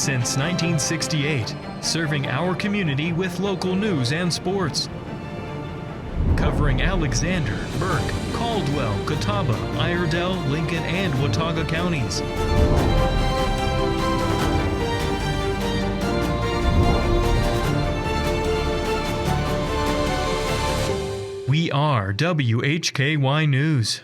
since 1968, serving our community with local news and sports. Covering Alexander, Burke, Caldwell, Catawba, Iredell, Lincoln, and Watauga counties. We are WHKY News.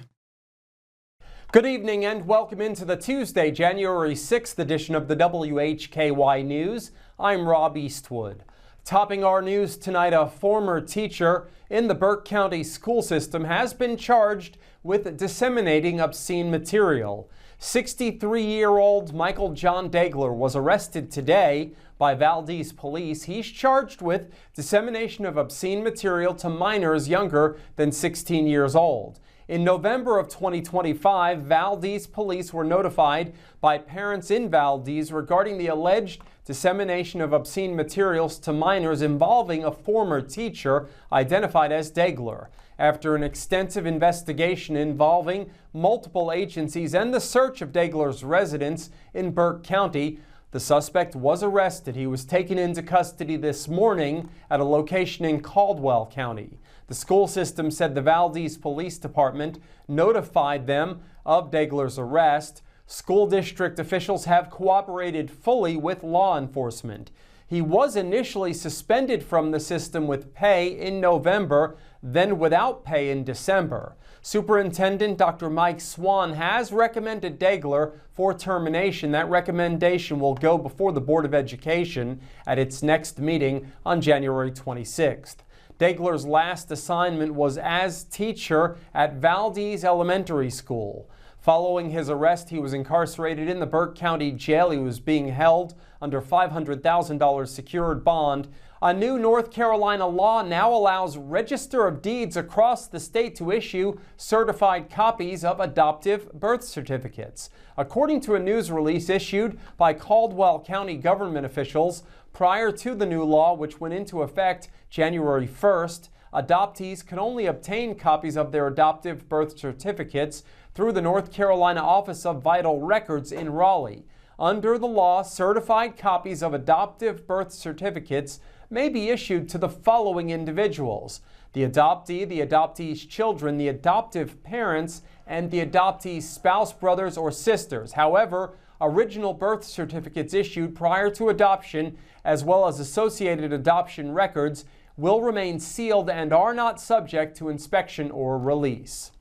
Good evening and welcome into the Tuesday, January 6th edition of the WHKY News. I'm Rob Eastwood. Topping our news tonight, a former teacher in the Burke County school system has been charged with disseminating obscene material. 63-year-old Michael John Degler was arrested today by Valdez police. He's charged with dissemination of obscene material to minors younger than 16 years old. In November of 2025, Valdez police were notified by parents in Valdez regarding the alleged dissemination of obscene materials to minors involving a former teacher identified as Degler. After an extensive investigation involving multiple agencies and the search of Degler's residence in Burke County, the suspect was arrested. He was taken into custody this morning at a location in Caldwell County. The school system said the Valdez Police Department notified them of Degler's arrest. School district officials have cooperated fully with law enforcement. He was initially suspended from the system with pay in November, then without pay in December. Superintendent Dr. Mike Swan has recommended Degler for termination. That recommendation will go before the Board of Education at its next meeting on January 26th. Degler's last assignment was as teacher at Valdez Elementary School. Following his arrest, he was incarcerated in the Burke County Jail. He was being held under $500,000 secured bond. A new North Carolina law now allows Register of Deeds across the state to issue certified copies of adoptive birth certificates. According to a news release issued by Caldwell County government officials, prior to the new law, which went into effect January 1st, adoptees could only obtain copies of their adoptive birth certificates through the North Carolina Office of Vital Records in Raleigh. Under the law, certified copies of adoptive birth certificates may be issued to the following individuals: the adoptee, the adoptee's children, the adoptive parents, and the adoptee's spouse, brothers, or sisters. However, original birth certificates issued prior to adoption, as well as associated adoption records, will remain sealed and are not subject to inspection or release.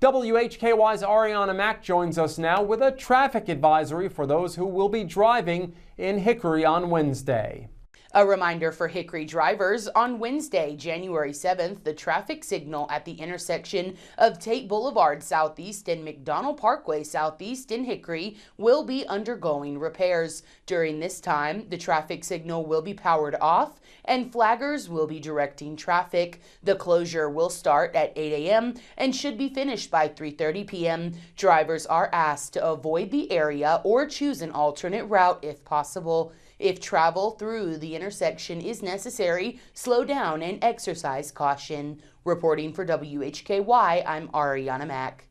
WHKY's Arianna Mack joins us now with a traffic advisory for those who will be driving in Hickory on Wednesday. A reminder for Hickory drivers, on Wednesday, January 7th, the traffic signal at the intersection of Tate Boulevard Southeast and McDonald Parkway Southeast in Hickory will be undergoing repairs. During this time, the traffic signal will be powered off and flaggers will be directing traffic. The closure will start at 8 a.m. and should be finished by 3:30 p.m. Drivers are asked to avoid the area or choose an alternate route if possible. If travel through the intersection is necessary, slow down and exercise caution. Reporting for WHKY, I'm Arianna Mack.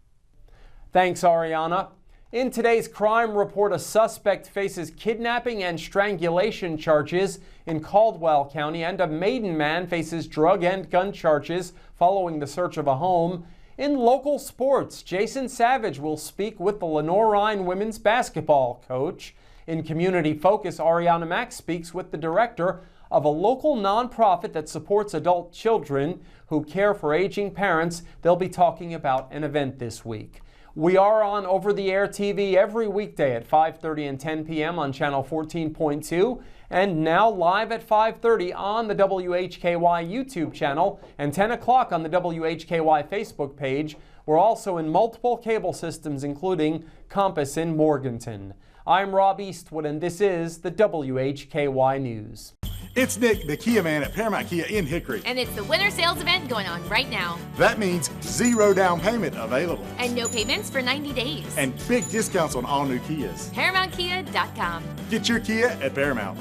Thanks, Arianna. In today's crime report, a suspect faces kidnapping and strangulation charges in Caldwell County, and a Maiden man faces drug and gun charges following the search of a home. In local sports, Jason Savage will speak with the Lenoir-Rhyne women's basketball coach. In Community Focus, Arianna Mack speaks with the director of a local nonprofit that supports adult children who care for aging parents. They'll be talking about an event this week. We are on over-the-air TV every weekday at 5:30 and 10 p.m. on channel 14.2, and now live at 5:30 on the WHKY YouTube channel and 10 o'clock on the WHKY Facebook page. We're also in multiple cable systems, including Compass in Morganton. I'm Rob Eastwood, and this is the WHKY News. It's Nick, the Kia man at Paramount Kia in Hickory. And it's the winter sales event going on right now. That means 0 down payment available. And no payments for 90 days. And big discounts on all new Kias. ParamountKia.com. Get your Kia at Paramount.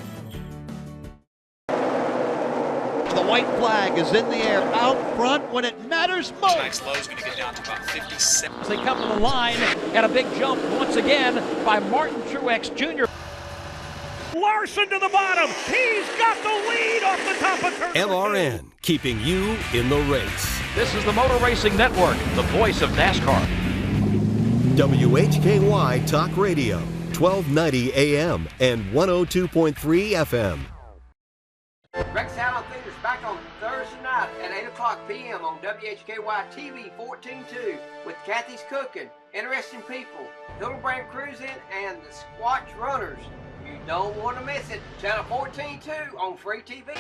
The white flag is in the air out front when it matters most. Tonight's low is going to get down to about 57. They come to the line, and a big jump once again by Martin Truex Jr. Larson to the bottom. He's got the lead off the top of turn. LRN, keeping you in the race. This is the Motor Racing Network, the voice of NASCAR. WHKY Talk Radio, 1290 AM and 102.3 FM. Rex Allen Theater's back on Thursday night at 8 o'clock p.m. on WHKY TV 14.2 with Kathy's Cooking, Interesting People, Hildebrand Cruising, and the Squatch Runners. You don't want to miss it. Channel 14.2 on free TV.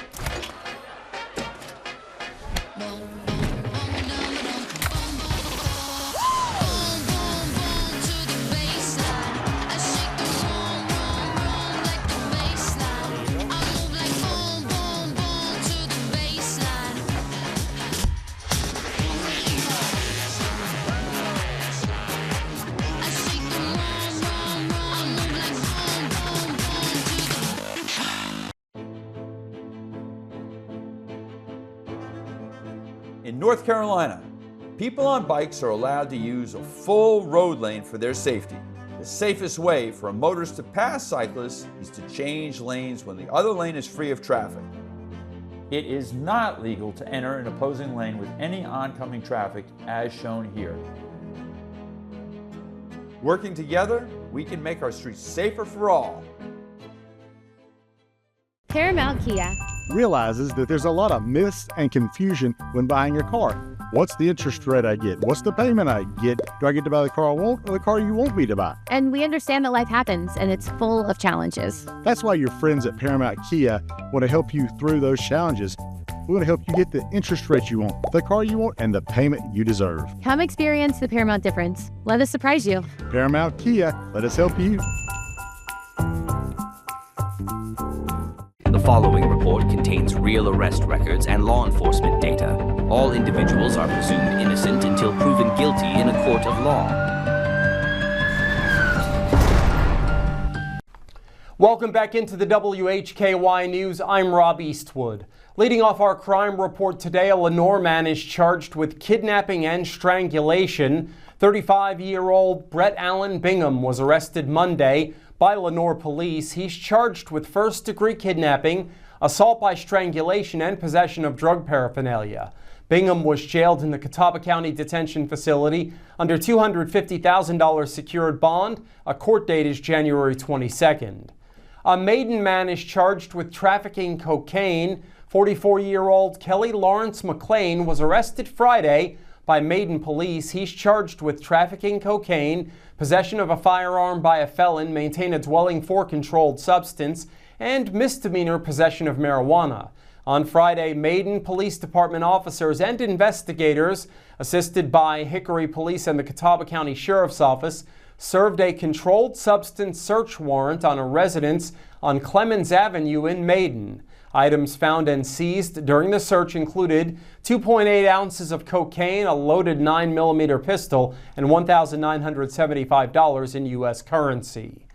In North Carolina, people on bikes are allowed to use a full road lane for their safety. The safest way for a motorist to pass cyclists is to change lanes when the other lane is free of traffic. It is not legal to enter an opposing lane with any oncoming traffic as shown here. Working together, we can make our streets safer for all. Paramount Kia realizes that there's a lot of myths and confusion when buying a car. What's the interest rate I get? What's the payment I get? Do I get to buy the car I want or the car you want me to buy? And we understand that life happens and it's full of challenges. That's why your friends at Paramount Kia want to help you through those challenges. We're going to help you get the interest rate you want, the car you want, and the payment you deserve. Come experience the Paramount difference. Let us surprise you. Paramount Kia, let us help you. The following report contains real arrest records and law enforcement data. All individuals are presumed innocent until proven guilty in a court of law. Welcome back into the WHKY News. I'm Rob Eastwood. Leading off our crime report today, a Lenoir man is charged with kidnapping and strangulation. 35-year-old Brett Allen Bingham was arrested Monday by Lenoir police. He's charged with first-degree kidnapping, assault by strangulation, and possession of drug paraphernalia. Bingham was jailed in the Catawba County detention facility under $250,000 secured bond. A court date is January 22nd. A Maiden man is charged with trafficking cocaine. 44-year-old Kelly Lawrence McLean was arrested Friday by Maiden police. He's charged with trafficking cocaine, possession of a firearm by a felon, maintain a dwelling for controlled substance, and misdemeanor possession of marijuana. On Friday, Maiden Police Department officers and investigators, assisted by Hickory Police and the Catawba County Sheriff's Office, served a controlled substance search warrant on a residence on Clemens Avenue in Maiden. Items found and seized during the search included 2.8 ounces of cocaine, a loaded 9mm pistol, and $1,975 in U.S. currency.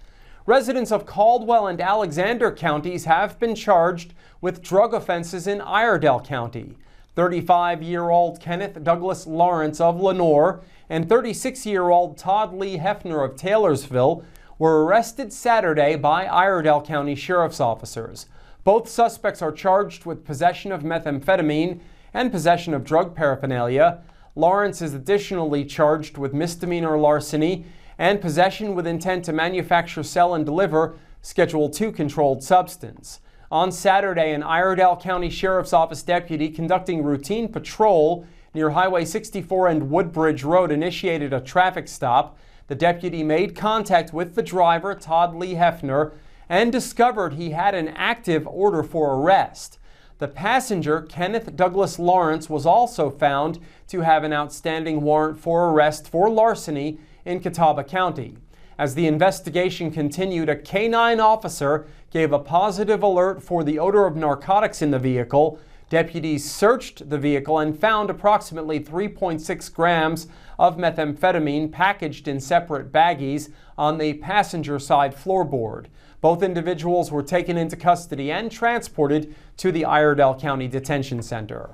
Residents of Caldwell and Alexander counties have been charged with drug offenses in Iredell County. 35-year-old Kenneth Douglas Lawrence of Lenoir and 36-year-old Todd Lee Hefner of Taylorsville were arrested Saturday by Iredell County Sheriff's officers. Both suspects are charged with possession of methamphetamine and possession of drug paraphernalia. Lawrence is additionally charged with misdemeanor larceny and possession with intent to manufacture, sell, and deliver Schedule II controlled substance. On Saturday, an Iredell County Sheriff's Office deputy conducting routine patrol near Highway 64 and Woodbridge Road initiated a traffic stop. The deputy made contact with the driver, Todd Lee Hefner, and discovered he had an active order for arrest. The passenger, Kenneth Douglas Lawrence, was also found to have an outstanding warrant for arrest for larceny in Catawba County. As the investigation continued, a K-9 officer gave a positive alert for the odor of narcotics in the vehicle. Deputies searched the vehicle and found approximately 3.6 grams of methamphetamine packaged in separate baggies on the passenger side floorboard. Both individuals were taken into custody and transported to the Iredell County Detention Center.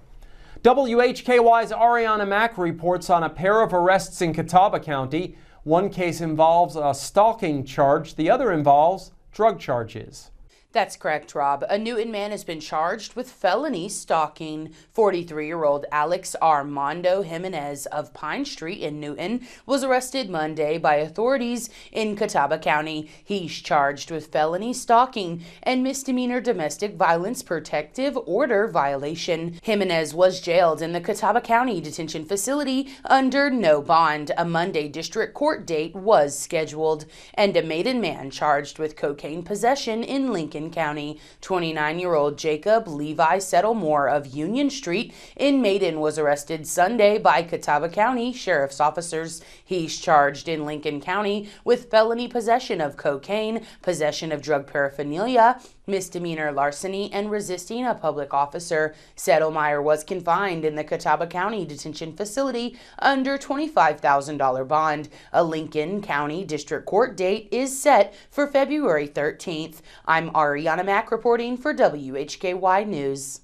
WHKY's Arianna Mack reports on a pair of arrests in Catawba County. One case involves a stalking charge, the other involves drug charges. That's correct, Rob. A Newton man has been charged with felony stalking. 43-year-old Alex Armando Jimenez of Pine Street in Newton was arrested Monday by authorities in Catawba County. He's charged with felony stalking and misdemeanor domestic violence protective order violation. Jimenez was jailed in the Catawba County detention facility under no bond. A Monday district court date was scheduled, and a Maiden man charged with cocaine possession in Lincoln County. 29-year-old Jacob Levi Settlemore of Union Street in Maiden was arrested Sunday by Catawba County sheriff's officers. He's charged in Lincoln County with felony possession of cocaine, possession of drug paraphernalia, misdemeanor larceny, and resisting a public officer. Settlemire was confined in the Catawba County detention facility under $25,000 bond. A Lincoln County District Court date is set for February 13th. I'm Arianna Mack reporting for WHKY News.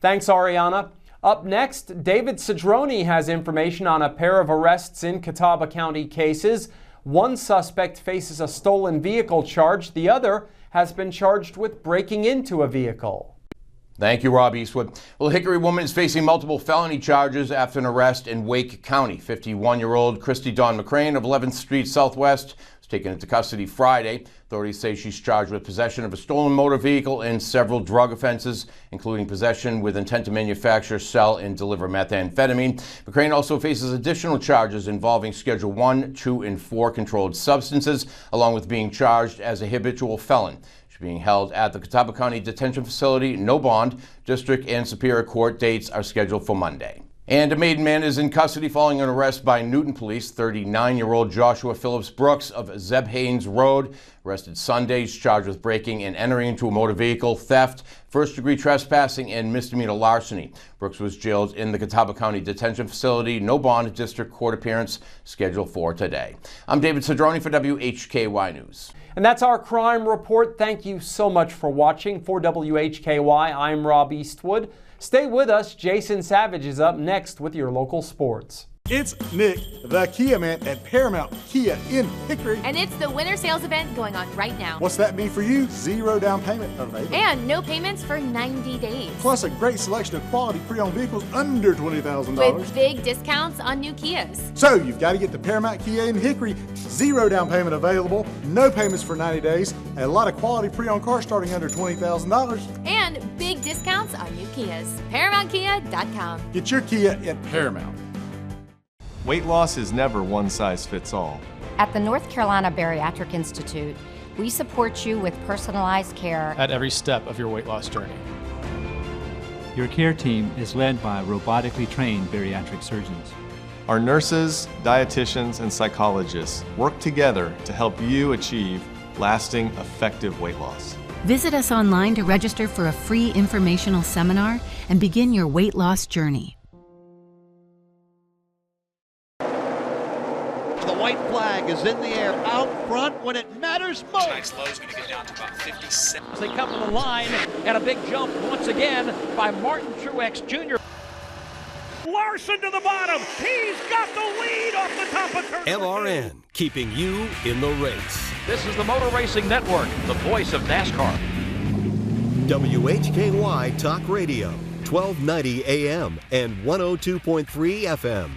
Thanks, Arianna. Up next, David Cedrone has information on a pair of arrests in Catawba County cases. One suspect faces a stolen vehicle charge. The other has been charged with breaking into a vehicle. Thank you, Rob Eastwood. Well, a Hickory woman is facing multiple felony charges after an arrest in Wake County. 51-year-old Christy Dawn McCrane of 11th Street Southwest was taken into custody Friday. Authorities say she's charged with possession of a stolen motor vehicle and several drug offenses, including possession with intent to manufacture, sell, and deliver methamphetamine. McCrane also faces additional charges involving Schedule 1, 2, and 4 controlled substances, along with being charged as a habitual felon. Being held at the Catawba County Detention Facility, no bond. District and Superior Court dates are scheduled for Monday. And a Maiden man is in custody following an arrest by Newton police. 39-year-old Joshua Phillips Brooks of Zeb Haynes Road, arrested Sunday. He's charged with breaking and entering into a motor vehicle, theft, first-degree trespassing, and misdemeanor larceny. Brooks was jailed in the Catawba County Detention Facility. No bond. District Court appearance scheduled for today. I'm David Cedrone for WHKY News. And that's our crime report. Thank you so much for watching. For WHKY, I'm Rob Eastwood. Stay with us. Jason Savage is up next with your local sports. It's Nick, the Kia man at Paramount Kia in Hickory. And it's the winter sales event going on right now. What's that mean for you? Zero down payment available. And no payments for 90 days. Plus a great selection of quality pre-owned vehicles under $20,000. With big discounts on new Kias. So you've got to get to Paramount Kia in Hickory. Zero down payment available. No payments for 90 days. And a lot of quality pre-owned cars starting under $20,000. And big discounts on new Kias. ParamountKia.com. Get your Kia at Paramount. Weight loss is never one size fits all. At the North Carolina Bariatric Institute, we support you with personalized care at every step of your weight loss journey. Your care team is led by robotically trained bariatric surgeons. Our nurses, dietitians, and psychologists work together to help you achieve lasting, effective weight loss. Visit us online to register for a free informational seminar and begin your weight loss journey. White flag is in the air out front when it matters most. Tonight's low is going to get down to about 57. As they come to the line, and a big jump once again by Martin Truex Jr. Larson to the bottom. He's got the lead off the top of turn. MRN, keeping you in the race. This is the Motor Racing Network, the voice of NASCAR. WHKY Talk Radio, 1290 AM and 102.3 FM.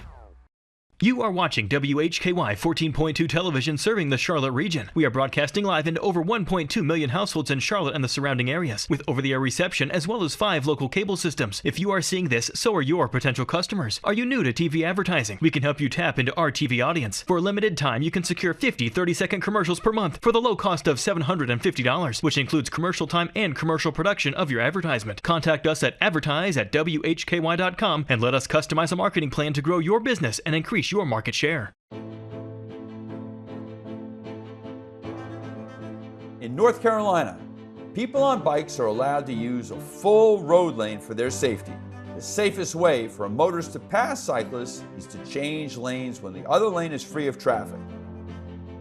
You are watching WHKY 14.2 television serving the Charlotte region. We are broadcasting live into over 1.2 million households in Charlotte and the surrounding areas, with over-the-air reception as well as 5 local cable systems. If you are seeing this, so are your potential customers. Are you new to TV advertising? We can help you tap into our TV audience. For a limited time, you can secure 50 30-second commercials per month for the low cost of $750, which includes commercial time and commercial production of your advertisement. Contact us at advertise@WHKY.com and let us customize a marketing plan to grow your business and increase your market share. In North Carolina, people on bikes are allowed to use a full road lane for their safety. The safest way for a motorist to pass cyclists is to change lanes when the other lane is free of traffic.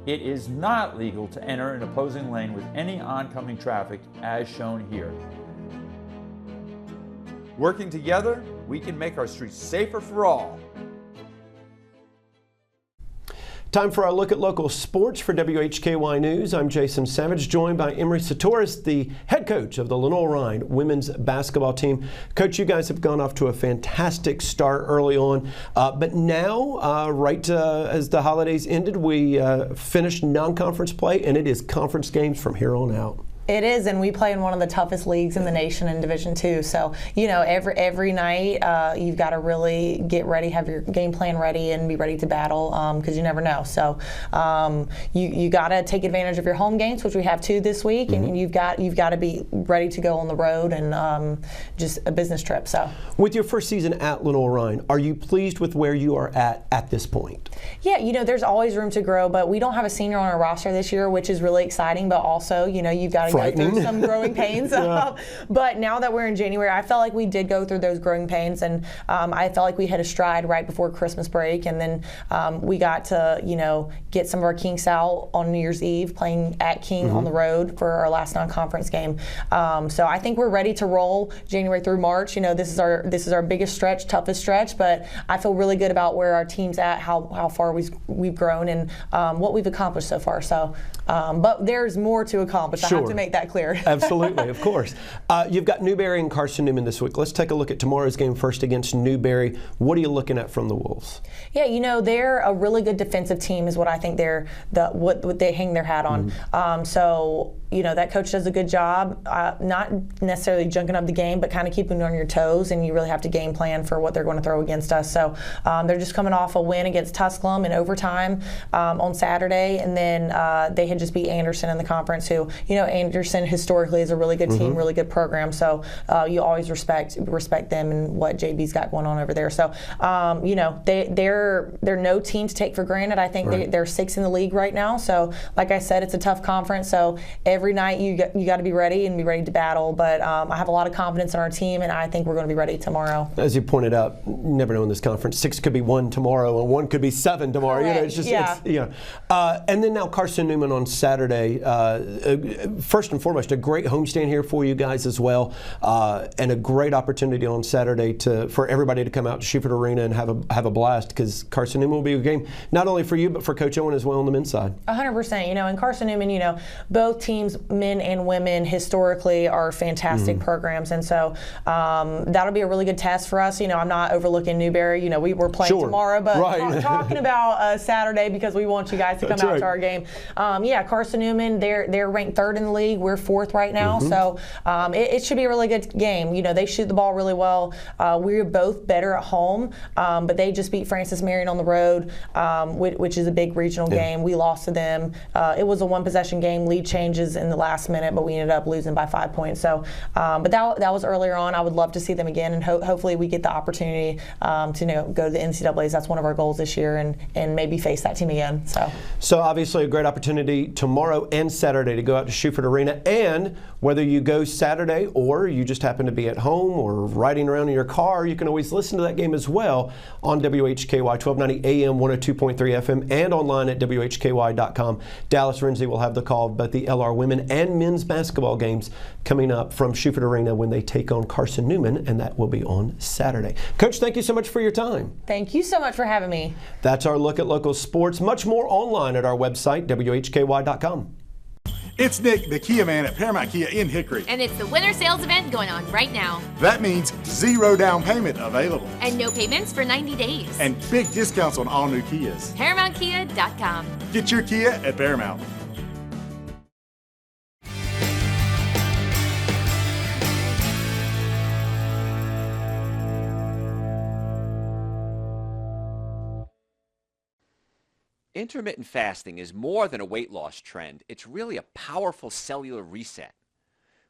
It is not legal to enter an opposing lane with any oncoming traffic as shown here. Working together, we can make our streets safer for all. Time for our look at local sports for WHKY News. I'm Jason Savage, joined by Emry Tsitouris, the head coach of the Lenoir-Rhyne women's basketball team. Coach, you guys have gone off to a fantastic start early on, but now, right as the holidays ended, we finished non-conference play, and it is conference games from here on out. It is, and we play in one of the toughest leagues in the nation in Division II. So, you know, every night you've got to really get ready, have your game plan ready, and be ready to battle because you never know. So, you got to take advantage of your home games, which we have 2 this week, and you've got to be ready to go on the road and just a business trip. So, with your first season at Lenoir-Rhyne, are you pleased with where you are at this point? Yeah, you know, there's always room to grow, but we don't have a senior on our roster this year, which is really exciting. But also, you know, you've got to go through some growing pains. Yeah. But now that we're in January, I felt like we did go through those growing pains, and I felt like we hit a stride right before Christmas break, and then we got to, you know, get some of our kinks out on New Year's Eve, playing at King on the road for our last non-conference game. So I think we're ready to roll January through March. You know, this is our biggest stretch, toughest stretch, but I feel really good about where our team's at, how far we've grown, and what we've accomplished so far. So, but there's more to accomplish. Sure. I have to make that clear. Absolutely, of course. You've got Newberry and Carson Newman this week. Let's take a look at tomorrow's game first against Newberry. What are you looking at from the Wolves? Yeah, you know, they're a really good defensive team is what I think what they hang their hat on. So, you know, that coach does a good job, not necessarily junking up the game, but kind of keeping you on your toes, and you really have to game plan for what they're going to throw against us. So they're just coming off a win against Tusculum in overtime on Saturday, and then they had just beat Anderson in the conference, who, you know, Anderson historically is a really good team, really good program. So you always respect them and what JB's got going on over there. So you know, they're no team to take for granted. I think they're 6th in the league right now. So like I said, it's a tough conference. So every night you got to be ready and be ready to battle. But I have a lot of confidence in our team, and I think we're going to be ready tomorrow. As you pointed out, you never know in this conference. 6 could be 1 tomorrow, and 1 could be 7 tomorrow. Correct. You know, it's just and then now Carson Newman on Saturday. First and foremost, a great homestand here for you guys as well, and a great opportunity on Saturday for everybody to come out to Schubert Arena and have a blast, because Carson Newman will be a game not only for you but for Coach Owen as well on the men's side. 100%. You know, and Carson Newman, you know, both teams, men and women, historically are fantastic programs, and so that'll be a really good test for us. You know, I'm not overlooking Newberry. You know, we're playing tomorrow, but talking about Saturday, because we want you guys to come out to our game. Yeah, Carson Newman, they're ranked 3rd in the league. We're 4th right now, so it should be a really good game. You know, they shoot the ball really well. We're both better at home, but they just beat Francis Marion on the road, which is a big regional game. We lost to them. It was a 1-possession game, lead changes in the last minute, but we ended up losing by 5 points. So, but that was earlier on. I would love to see them again, and hopefully we get the opportunity to go to the NCAAs. That's one of our goals this year, and maybe face that team again. So obviously a great opportunity tomorrow and Saturday to go out to Schubert Arena, and whether you go Saturday or you just happen to be at home or riding around in your car, you can always listen to that game as well on WHKY 1290 AM, 102.3 FM, and online at WHKY.com. Dallas Renzi will have the call of both the LR women and men's basketball games coming up from Schubert Arena when they take on Carson Newman, and that will be on Saturday. Coach, thank you so much for your time. Thank you so much for having me. That's our look at local sports. Much more online at our website, WHKY.com. It's Nick, the Kia man at Paramount Kia in Hickory. And it's the winter sales event going on right now. That means 0 down payment available. And no payments for 90 days. And big discounts on all new Kias. ParamountKia.com. Get your Kia at Paramount. Intermittent fasting is more than a weight loss trend. It's really a powerful cellular reset.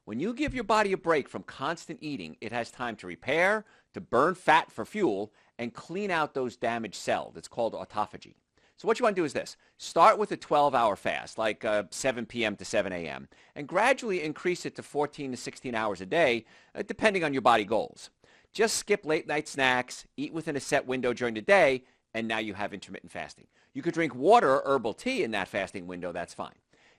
When you give your body a break from constant eating, it has time to repair, to burn fat for fuel, and clean out those damaged cells. It's called autophagy. So what you want to do is this. Start with a 12-hour fast, like 7 p.m. to 7 a.m., and gradually increase it to 14 to 16 hours a day, depending on your body goals. Just skip late-night snacks, eat within a set window during the day, and now you have intermittent fasting. You could drink water or herbal tea in that fasting window, that's fine.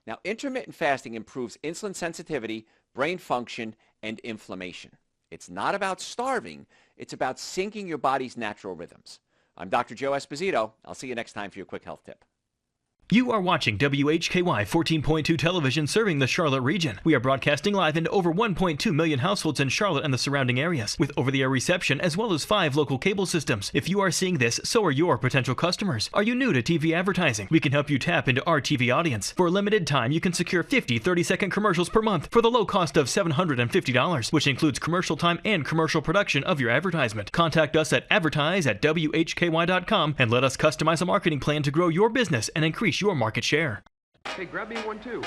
Now, intermittent fasting improves insulin sensitivity, brain function, and inflammation. It's not about starving, it's about syncing your body's natural rhythms. I'm Dr. Joe Esposito. I'll see you next time for your quick health tip. You are watching WHKY 14.2 television serving the Charlotte region. We are broadcasting live into over 1.2 million households in Charlotte and the surrounding areas, with over-the-air reception as well as 5 local cable systems. If you are seeing this, so are your potential customers. Are you new to TV advertising? We can help you tap into our TV audience. For a limited time, you can secure 50 30-second commercials per month for the low cost of $750, which includes commercial time and commercial production of your advertisement. Contact us at advertise@WHKY.com and let us customize a marketing plan to grow your business and increase your market share. Hey, grab me one too.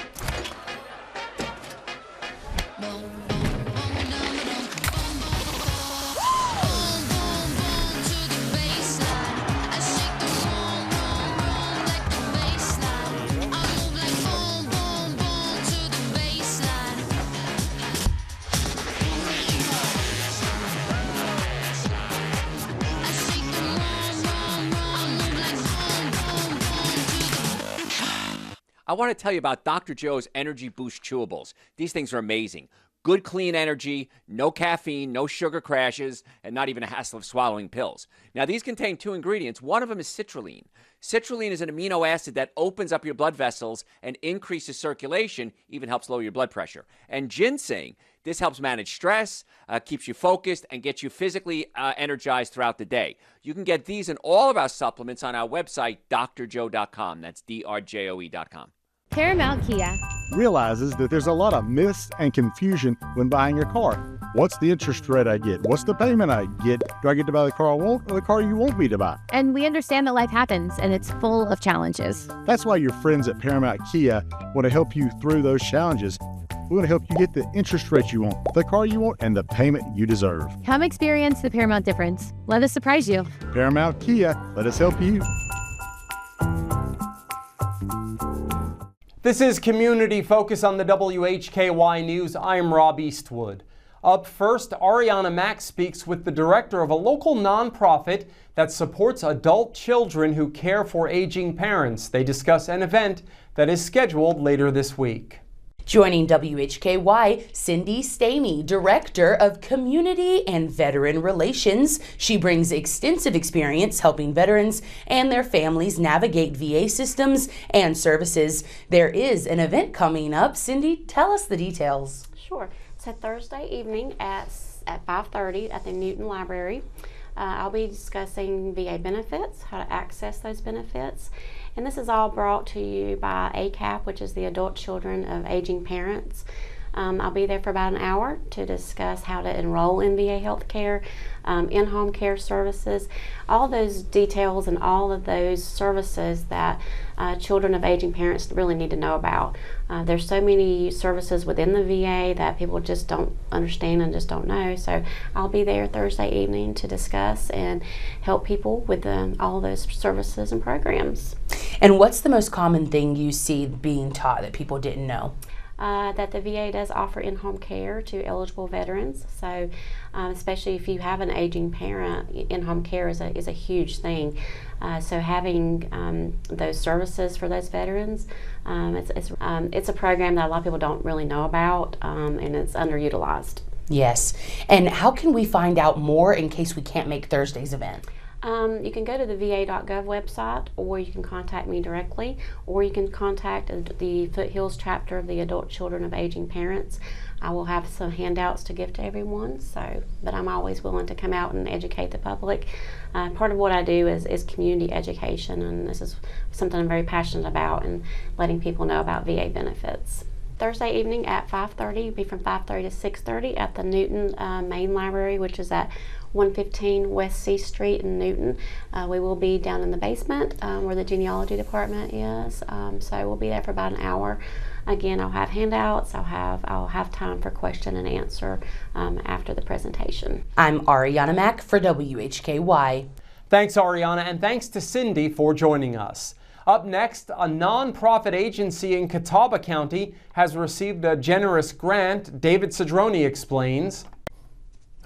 I want to tell you about Dr. Joe's Energy Boost Chewables. These things are amazing. Good, clean energy, no caffeine, no sugar crashes, and not even a hassle of swallowing pills. Now, these contain 2 ingredients. One of them is citrulline. Citrulline is an amino acid that opens up your blood vessels and increases circulation, even helps lower your blood pressure. And ginseng, this helps manage stress, keeps you focused, and gets you physically energized throughout the day. You can get these and all of our supplements on our website, drjoe.com. That's drjoe.com. Paramount Kia realizes that there's a lot of myths and confusion when buying your car. What's the interest rate I get? What's the payment I get? Do I get to buy the car I want or the car you want me to buy? And we understand that life happens and it's full of challenges. That's why your friends at Paramount Kia want to help you through those challenges. We want to help you get the interest rate you want, the car you want, and the payment you deserve. Come experience the Paramount difference. Let us surprise you. Paramount Kia, let us help you. This is Community Focus on the WHKY News. I'm Rob Eastwood. Up first, Arianna Mack speaks with the director of a local nonprofit that supports adult children who care for aging parents. They discuss an event that is scheduled later this week. Joining WHKY, Cindy Stamey, Director of Community and Veteran Relations. She brings extensive experience helping veterans and their families navigate VA systems and services. There is an event coming up. Cindy, tell us the details. Sure. It's a Thursday evening at 5:30 at the Newton Library. I'll be discussing VA benefits, how to access those benefits. And this is all brought to you by ACAP, which is the Adult Children of Aging Parents. I'll be there for about an hour to discuss how to enroll in VA health care, in-home care services, all those details and all of those services that children of aging parents really need to know about. There's so many services within the VA that people just don't understand and just don't know. So I'll be there Thursday evening to discuss and help people with all those services and programs. And what's the most common thing you see being taught that people didn't know? That the VA does offer in-home care to eligible veterans. So especially if you have an aging parent, in-home care is a huge thing. So having those services for those veterans, it's a program that a lot of people don't really know about, and it's underutilized. Yes. And how can we find out more in case we can't make Thursday's event? You can go to the va.gov website, or you can contact me directly, or you can contact the Foothills chapter of the Adult Children of Aging Parents. I will have some handouts to give to everyone, but I'm always willing to come out and educate the public. Part of what I do is community education, and this is something I'm very passionate about, and letting people know about VA benefits. Thursday evening at 5:30, be from 5:30 to 6:30 at the Newton Main Library, which is at 115 West C Street in Newton. We will be down in the basement where the genealogy department is, so we'll be there for about an hour. Again, I'll have handouts, I'll have time for question and answer after the presentation. I'm Arianna Mack for WHKY. Thanks, Arianna, and thanks to Cindy for joining us. Up next, a nonprofit agency in Catawba County has received a generous grant. David Cedrone explains.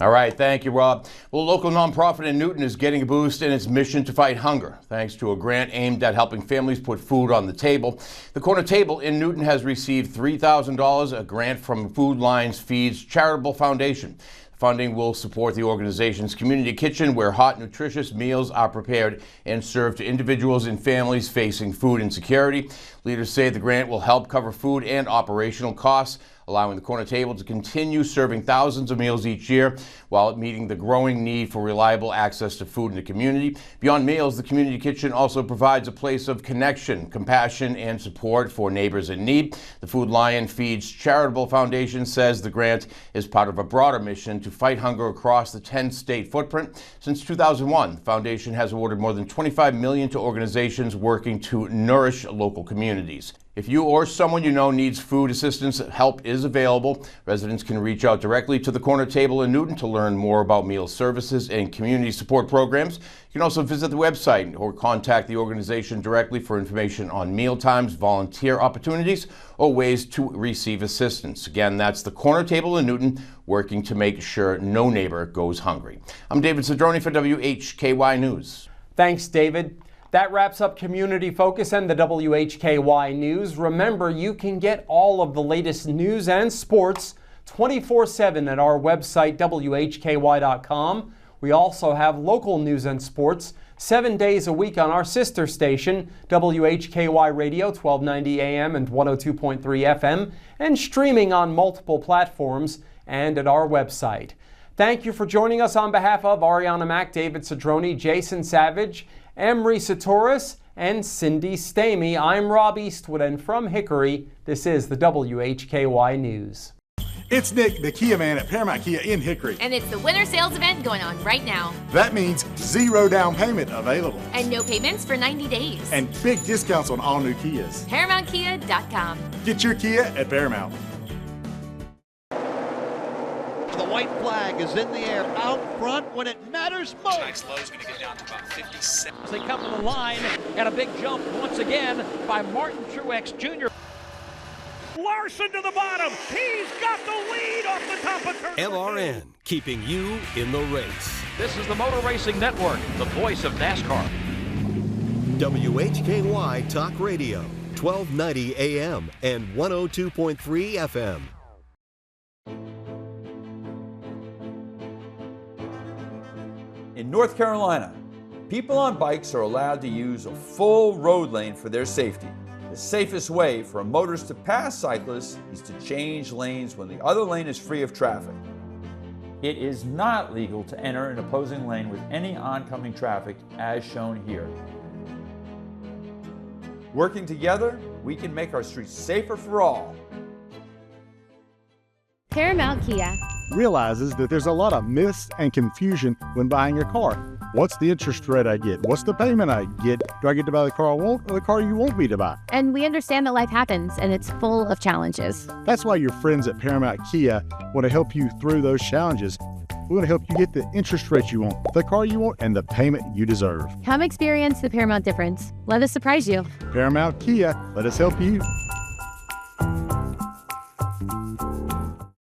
All right, thank you, Rob. Well, a local nonprofit in Newton is getting a boost in its mission to fight hunger, thanks to a grant aimed at helping families put food on the table. The Corner Table in Newton has received $3,000, a grant from Food Lions Feeds Charitable Foundation. Funding will support the organization's community kitchen, where hot, nutritious meals are prepared and served to individuals and families facing food insecurity. Leaders say the grant will help cover food and operational costs, allowing the Corner Table to continue serving thousands of meals each year while meeting the growing need for reliable access to food in the community. Beyond meals, the community kitchen also provides a place of connection, compassion, and support for neighbors in need. The Food Lion Feeds Charitable Foundation says the grant is part of a broader mission to fight hunger across the 10-state footprint. Since 2001, the foundation has awarded more than $25 million to organizations working to nourish local communities. If you or someone you know needs food assistance, help is available. Residents can reach out directly to the Corner Table in Newton to learn more about meal services and community support programs. You can also visit the website or contact the organization directly for information on meal times, volunteer opportunities, or ways to receive assistance. Again, that's the Corner Table in Newton, working to make sure no neighbor goes hungry. I'm David Cedrone for WHKY News. Thanks, David. That wraps up Community Focus and the WHKY News. Remember, you can get all of the latest news and sports 24/7 at our website, WHKY.com. We also have local news and sports 7 days a week on our sister station, WHKY Radio, 1290 AM and 102.3 FM, and streaming on multiple platforms and at our website. Thank you for joining us. On behalf of Arianna Mack, David Cedrone, Jason Savage, Emry Tsitouris, and Cindy Stamey, I'm Rob Eastwood, and from Hickory, this is the WHKY News. It's Nick, the Kia man at Paramount Kia in Hickory. And it's the winter sales event going on right now. That means 0 down payment available. And no payments for 90 days. And big discounts on all new Kias. ParamountKia.com. Get your Kia at Paramount. The white flag is in the air out front when it matters most. Tonight's low is going to get down to about 57. As they come to the line, and a big jump once again by Martin Truex Jr. Larson to the bottom. He's got the lead off the top of turn. MRN, keeping you in the race. This is the Motor Racing Network, the voice of NASCAR. WHKY Talk Radio, 1290 AM and 102.3 FM. In North Carolina, people on bikes are allowed to use a full road lane for their safety. The safest way for a motorist to pass cyclists is to change lanes when the other lane is free of traffic. It is not legal to enter an opposing lane with any oncoming traffic, as shown here. Working together, we can make our streets safer for all. Paramount Kia realizes that there's a lot of myths and confusion when buying your car. What's the interest rate I get? What's the payment I get? Do I get to buy the car I want or the car you want me to buy? And we understand that life happens and it's full of challenges. That's why your friends at Paramount Kia want to help you through those challenges. We're going to help you get the interest rate you want, the car you want, and the payment you deserve. Come experience the Paramount difference. Let us surprise you. Paramount Kia, let us help you.